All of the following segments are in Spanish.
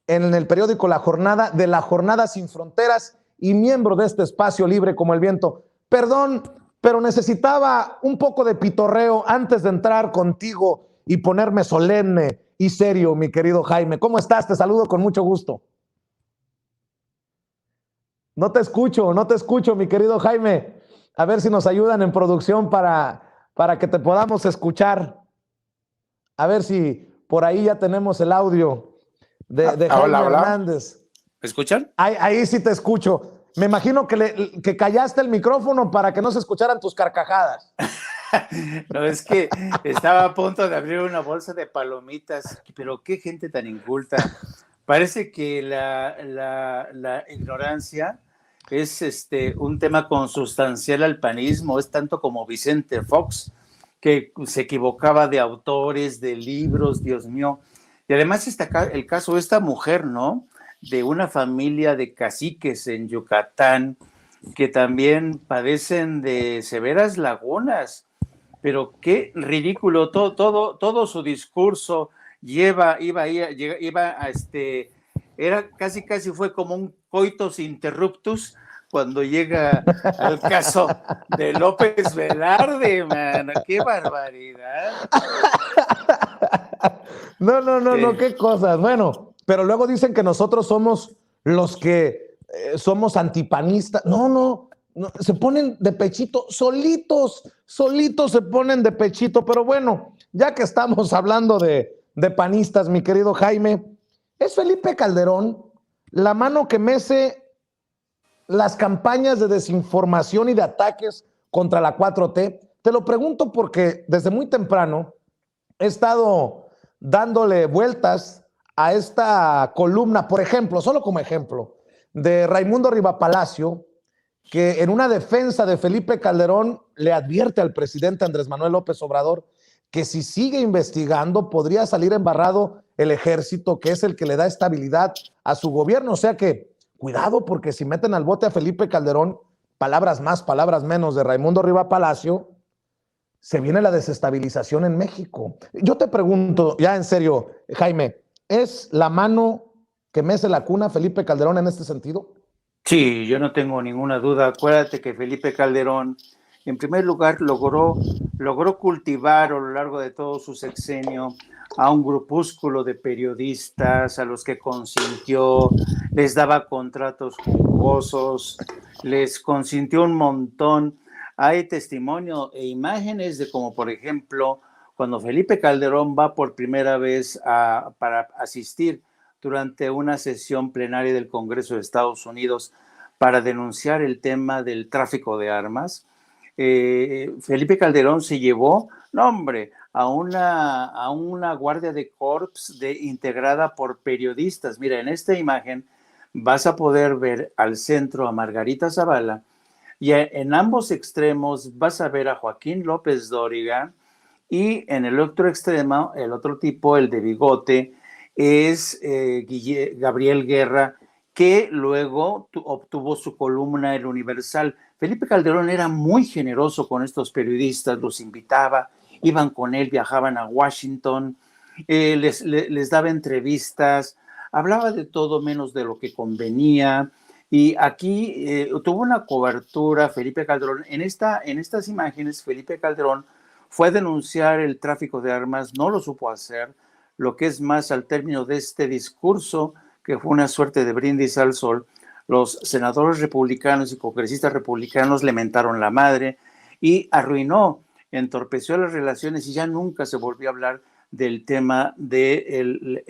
en el periódico La Jornada, de La Jornada Sin Fronteras y miembro de este espacio libre como el viento. Perdón, pero necesitaba un poco de pitorreo antes de entrar contigo y ponerme solemne y serio, mi querido Jaime. ¿Cómo estás? Te saludo con mucho gusto. No te escucho, mi querido Jaime. A ver si nos ayudan en producción para que te podamos escuchar. A ver si por ahí ya tenemos el audio de Jaime Hola, hola. Hernández. ¿Me escuchan? Ahí sí te escucho. Me imagino que callaste el micrófono para que no se escucharan tus carcajadas. No, es que estaba a punto de abrir una bolsa de palomitas, pero qué gente tan inculta. Parece que la ignorancia es un tema consustancial al panismo, es tanto como Vicente Fox, que se equivocaba de autores, de libros, Dios mío. Y además está acá el caso de esta mujer, ¿no? De una familia de caciques en Yucatán, que también padecen de severas lagunas, pero qué ridículo, todo su discurso era casi fue como un coitus interruptus cuando llega al caso de López Velarde, mano, qué barbaridad. No, qué cosas. Bueno, pero luego dicen que nosotros somos los que somos antipanistas. No, se ponen de pechito, solitos se ponen de pechito. Pero bueno, ya que estamos hablando de panistas, mi querido Jaime, es Felipe Calderón la mano que mece las campañas de desinformación y de ataques contra la 4T. Te lo pregunto porque desde muy temprano he estado dándole vueltas a esta columna, por ejemplo, solo como ejemplo, de Raimundo Rivapalacio, que en una defensa de Felipe Calderón le advierte al presidente Andrés Manuel López Obrador que si sigue investigando podría salir embarrado el ejército, que es el que le da estabilidad a su gobierno. O sea que cuidado, porque si meten al bote a Felipe Calderón, palabras más, palabras menos de Raimundo Rivapalacio, se viene la desestabilización en México. Yo te pregunto, ya en serio, Jaime, ¿es la mano que mece la cuna Felipe Calderón en este sentido? Sí, yo no tengo ninguna duda. Acuérdate que Felipe Calderón, en primer lugar, logró cultivar a lo largo de todo su sexenio a un grupúsculo de periodistas a los que consintió, les daba contratos jugosos, les consintió un montón. Hay testimonio e imágenes de como, por ejemplo, cuando Felipe Calderón va por primera vez para asistir durante una sesión plenaria del Congreso de Estados Unidos para denunciar el tema del tráfico de armas. Felipe Calderón se llevó, no hombre, a una guardia de corps integrada por periodistas. Mira, en esta imagen vas a poder ver al centro a Margarita Zavala y en ambos extremos vas a ver a Joaquín López Dóriga y en el otro extremo, el otro tipo, el de bigote, es Gabriel Guerra, que luego obtuvo su columna El Universal. Felipe Calderón era muy generoso con estos periodistas, los invitaba, iban con él, viajaban a Washington, les daba entrevistas, hablaba de todo menos de lo que convenía. Y aquí tuvo una cobertura Felipe Calderón. En estas imágenes, Felipe Calderón fue a denunciar el tráfico de armas, no lo supo hacer, lo que es más al término de este discurso, que fue una suerte de brindis al sol, los senadores republicanos y congresistas republicanos le mentaron la madre y entorpeció las relaciones y ya nunca se volvió a hablar del tema del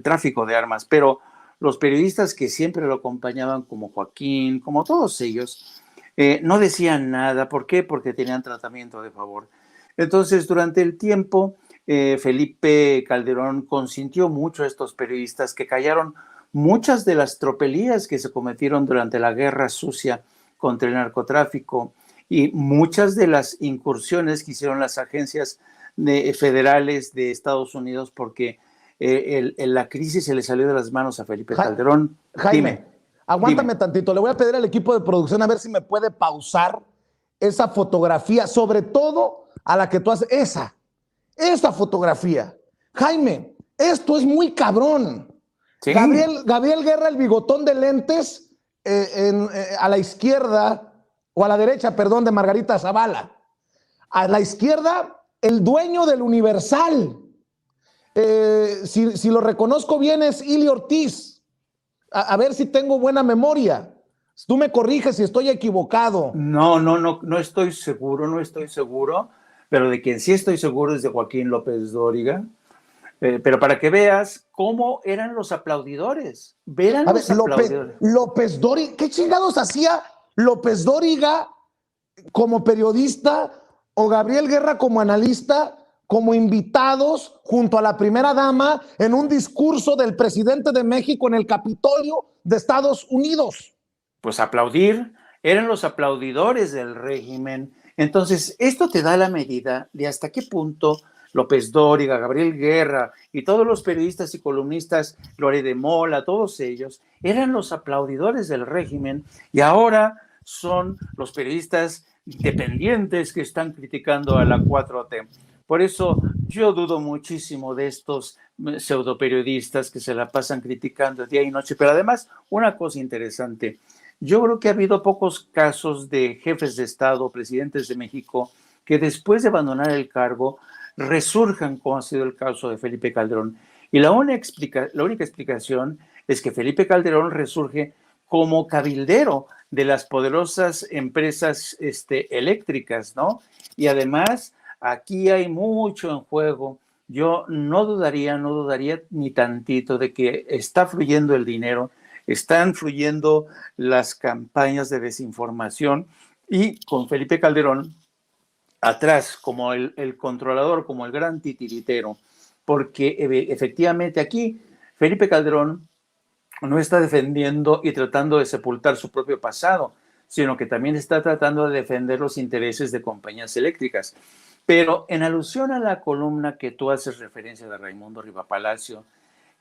tráfico de armas. Pero los periodistas que siempre lo acompañaban, como Joaquín, como todos ellos, no decían nada. ¿Por qué? Porque tenían tratamiento de favor. Entonces, durante el tiempo, Felipe Calderón consintió mucho a estos periodistas que callaron muchas de las tropelías que se cometieron durante la guerra sucia contra el narcotráfico y muchas de las incursiones que hicieron las agencias federales de Estados Unidos porque la crisis se le salió de las manos a Felipe Calderón. Jaime, aguántame tantito. Le voy a pedir al equipo de producción a ver si me puede pausar esa fotografía, sobre todo a la que tú haces. Esa fotografía. Jaime, esto es muy cabrón. Sí. Gabriel Guerra, el bigotón de lentes, a la izquierda, o a la derecha, perdón, de Margarita Zavala. A la izquierda, el dueño del Universal. Si lo reconozco bien, es Ili Ortiz. A ver si tengo buena memoria. Tú me corriges si estoy equivocado. No estoy seguro, pero de quien sí estoy seguro es de Joaquín López Dóriga. Pero para que veas cómo eran los aplaudidores. Verán los aplaudidores. López Dóriga, ¿qué chingados hacía López Dóriga como periodista o Gabriel Guerra como analista, como invitados junto a la primera dama en un discurso del presidente de México en el Capitolio de Estados Unidos? Pues aplaudir, eran los aplaudidores del régimen. Entonces, esto te da la medida de hasta qué punto López Dóriga, Gabriel Guerra y todos los periodistas y columnistas, Lore de Mola, todos ellos, eran los aplaudidores del régimen y ahora son los periodistas independientes que están criticando a la 4T. Por eso yo dudo muchísimo de estos pseudoperiodistas que se la pasan criticando día y noche. Pero además, una cosa interesante, yo creo que ha habido pocos casos de jefes de Estado, presidentes de México, que después de abandonar el cargo resurjan, como ha sido el caso de Felipe Calderón. Y la única explicación es que Felipe Calderón resurge como cabildero de las poderosas empresas eléctricas, ¿no? Y además, aquí hay mucho en juego. Yo no dudaría ni tantito de que está fluyendo el dinero, están fluyendo las campañas de desinformación y con Felipe Calderón atrás como el controlador, como el gran titiritero, porque efectivamente aquí Felipe Calderón no está defendiendo y tratando de sepultar su propio pasado, sino que también está tratando de defender los intereses de compañías eléctricas. Pero en alusión a la columna que tú haces referencia de Raimundo Rivapalacio,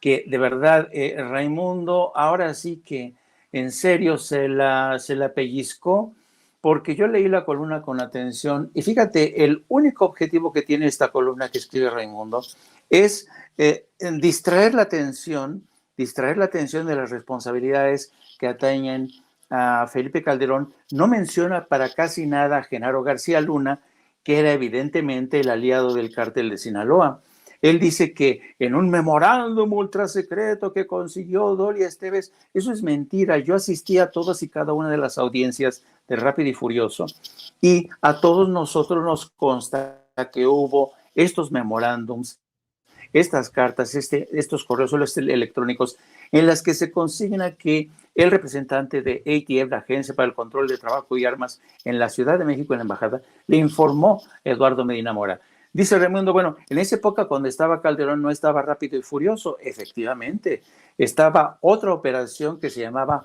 que de verdad Raimundo ahora sí que en serio se la pellizcó, porque yo leí la columna con atención y fíjate, el único objetivo que tiene esta columna que escribe Raimundo es distraer la atención de las responsabilidades que atañen a Felipe Calderón. No menciona para casi nada a Genaro García Luna, que era evidentemente el aliado del cártel de Sinaloa. Él dice que en un memorándum ultrasecreto que consiguió Dolia Esteves, eso es mentira. Yo asistí a todas y cada una de las audiencias de Rápido y Furioso y a todos nosotros nos consta que hubo estos memorándums, estas cartas, estos correos electrónicos en las que se consigna que el representante de ATF, la Agencia para el Control de Trabajo y Armas en la Ciudad de México, en la Embajada, le informó a Eduardo Medina Mora. Dice Raimundo, bueno, en esa época cuando estaba Calderón no estaba Rápido y Furioso, efectivamente, estaba otra operación que se llamaba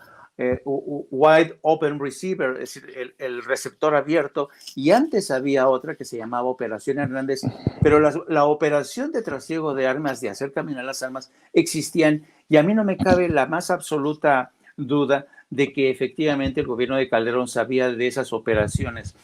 Wide Open Receiver, es decir, el receptor abierto, y antes había otra que se llamaba Operación Hernández, pero la operación de trasiego de armas, de hacer caminar las armas, existían, y a mí no me cabe la más absoluta duda de que efectivamente el gobierno de Calderón sabía de esas operaciones.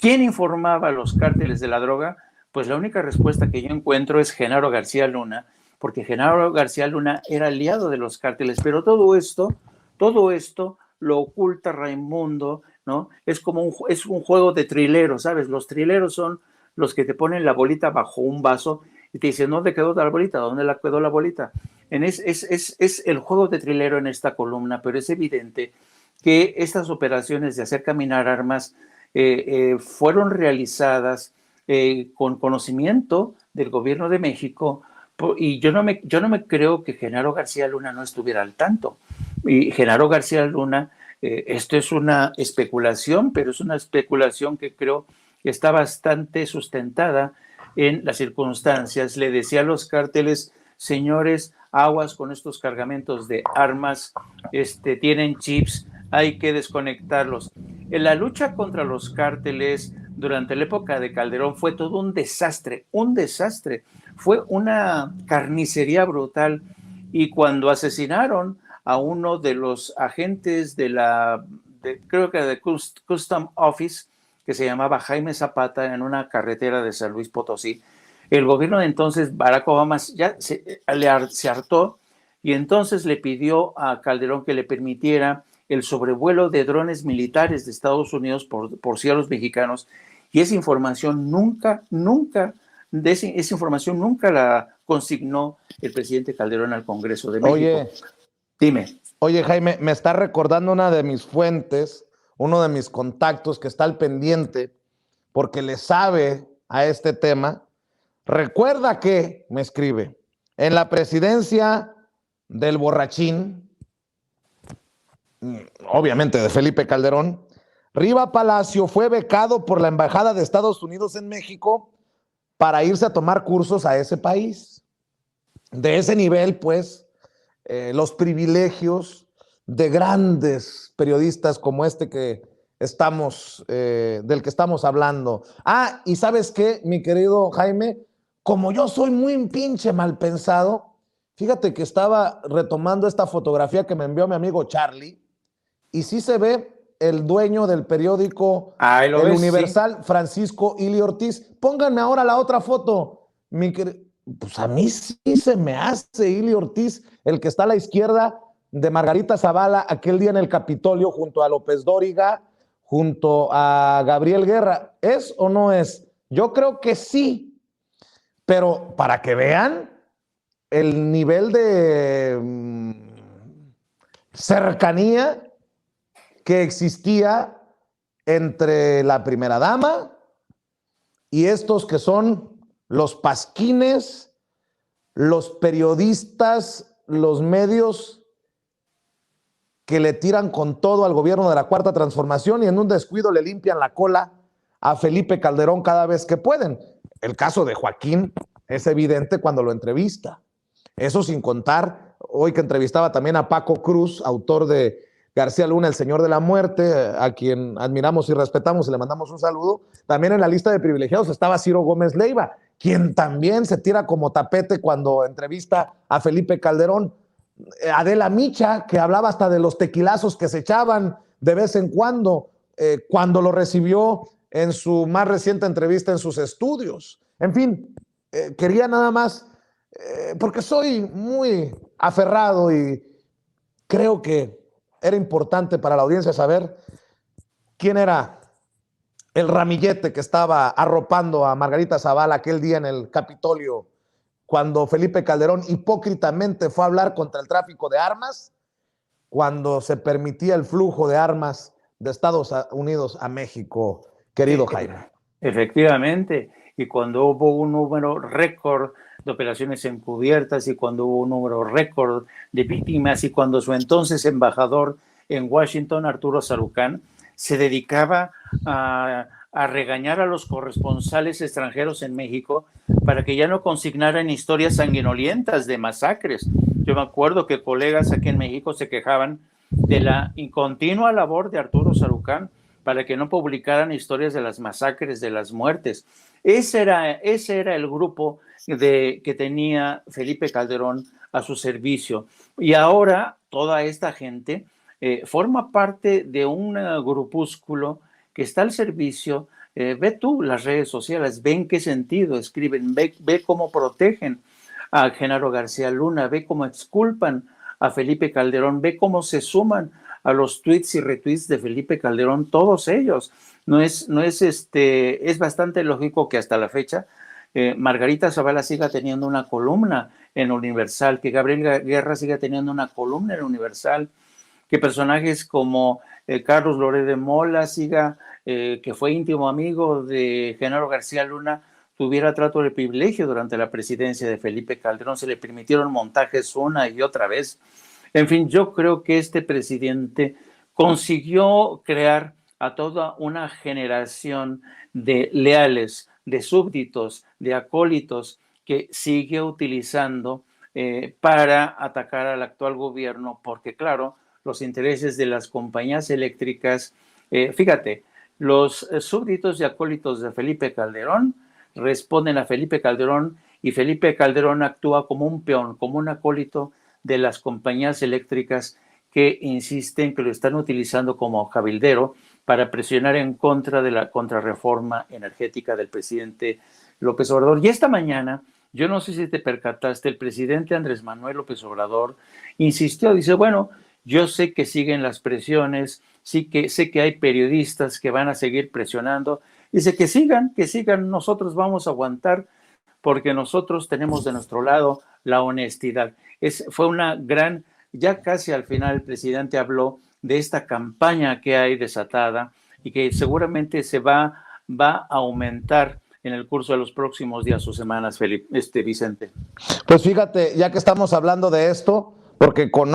¿Quién informaba a los cárteles de la droga? Pues la única respuesta que yo encuentro es Genaro García Luna, porque Genaro García Luna era aliado de los cárteles, pero todo esto lo oculta Raimundo, ¿no? Es como es un juego de trileros, ¿sabes? Los trileros son los que te ponen la bolita bajo un vaso y te dicen, ¿dónde quedó la bolita? ¿Dónde la quedó la bolita? Es el juego de trilero en esta columna, pero es evidente que estas operaciones de hacer caminar armas fueron realizadas con conocimiento del gobierno de México, y yo no me creo que Genaro García Luna no estuviera al tanto. Y Genaro García Luna, esto es una especulación, pero es una especulación que creo que está bastante sustentada en las circunstancias. Le decía a los cárteles, señores, aguas con estos cargamentos de armas, tienen chips, hay que desconectarlos. En la lucha contra los cárteles durante la época de Calderón fue todo un desastre, fue una carnicería brutal, y cuando asesinaron a uno de los agentes creo que de Custom Office, que se llamaba Jaime Zapata, en una carretera de San Luis Potosí, el gobierno de entonces, Barack Obama, ya se hartó y entonces le pidió a Calderón que le permitiera el sobrevuelo de drones militares de Estados Unidos por cielos mexicanos, y esa información esa información nunca la consignó el presidente Calderón al Congreso de México. Oye, dime. Oye, Jaime, me está recordando una de mis fuentes, uno de mis contactos que está al pendiente porque le sabe a este tema. Recuerda que, me escribe, en la presidencia del borrachín, obviamente de Felipe Calderón, Riva Palacio fue becado por la Embajada de Estados Unidos en México para irse a tomar cursos a ese país. De ese nivel, pues, los privilegios de grandes periodistas como este que estamos, del que estamos hablando. Ah, y ¿sabes qué, mi querido Jaime? Como yo soy muy pinche mal pensado, fíjate que estaba retomando esta fotografía que me envió mi amigo Charlie, y sí se ve el dueño del periódico El Universal, sí. Francisco Ili Ortiz. Pónganme ahora la otra foto. Pues a mí sí se me hace Ili Ortiz, el que está a la izquierda de Margarita Zavala aquel día en el Capitolio junto a López Dóriga, junto a Gabriel Guerra. ¿Es o no es? Yo creo que sí, pero para que vean el nivel de cercanía que existía entre la primera dama y estos que son los pasquines, los periodistas, los medios que le tiran con todo al gobierno de la Cuarta Transformación y en un descuido le limpian la cola a Felipe Calderón cada vez que pueden. El caso de Joaquín es evidente cuando lo entrevista. Eso sin contar, hoy que entrevistaba también a Paco Cruz, autor de García Luna, El Señor de la Muerte, a quien admiramos y respetamos y le mandamos un saludo. También en la lista de privilegiados estaba Ciro Gómez Leiva, quien también se tira como tapete cuando entrevista a Felipe Calderón. Adela Micha, que hablaba hasta de los tequilazos que se echaban de vez en cuando lo recibió en su más reciente entrevista en sus estudios. En fin, quería nada más, porque soy muy aferrado y creo que era importante para la audiencia saber quién era el ramillete que estaba arropando a Margarita Zavala aquel día en el Capitolio cuando Felipe Calderón hipócritamente fue a hablar contra el tráfico de armas, cuando se permitía el flujo de armas de Estados Unidos a México, querido Jaime. Efectivamente, y cuando hubo un número récord de operaciones encubiertas y cuando hubo un número récord de víctimas y cuando su entonces embajador en Washington, Arturo Sarucán, se dedicaba a regañar a los corresponsales extranjeros en México para que ya no consignaran historias sanguinolientas de masacres. Yo me acuerdo que colegas aquí en México se quejaban de la incontinua labor de Arturo Sarucán para que no publicaran historias de las masacres, de las muertes. Ese era el grupo que tenía Felipe Calderón a su servicio. Y ahora toda esta gente forma parte de un grupúsculo que está al servicio. Ve tú las redes sociales, ve en qué sentido escriben, ve cómo protegen a Genaro García Luna, ve cómo exculpan a Felipe Calderón, ve cómo se suman a los tweets y retweets de Felipe Calderón, todos ellos. Es bastante lógico que hasta la fecha Margarita Zavala siga teniendo una columna en Universal, que Gabriel Guerra siga teniendo una columna en Universal, que personajes como Carlos Loret de Mola que fue íntimo amigo de Genaro García Luna, tuviera trato de privilegio durante la presidencia de Felipe Calderón. Se le permitieron montajes una y otra vez. En fin, yo creo que este presidente consiguió crear a toda una generación de leales, de súbditos, de acólitos que sigue utilizando para atacar al actual gobierno, porque claro, los intereses de las compañías eléctricas, fíjate, los súbditos y acólitos de Felipe Calderón responden a Felipe Calderón y Felipe Calderón actúa como un peón, como un acólito de las compañías eléctricas que insisten que lo están utilizando como cabildero para presionar en contra de la contrarreforma energética del presidente López Obrador. Y esta mañana Yo no sé si te percataste, el presidente Andrés Manuel López Obrador insistió, dice, bueno, yo sé que siguen las presiones, sí que sé que hay periodistas que van a seguir presionando, dice que sigan, nosotros vamos a aguantar porque nosotros tenemos de nuestro lado la honestidad. Fue una gran, ya casi al final el presidente habló de esta campaña que hay desatada y que seguramente va a aumentar en el curso de los próximos días o semanas, Vicente. Pues fíjate, ya que estamos hablando de esto, porque con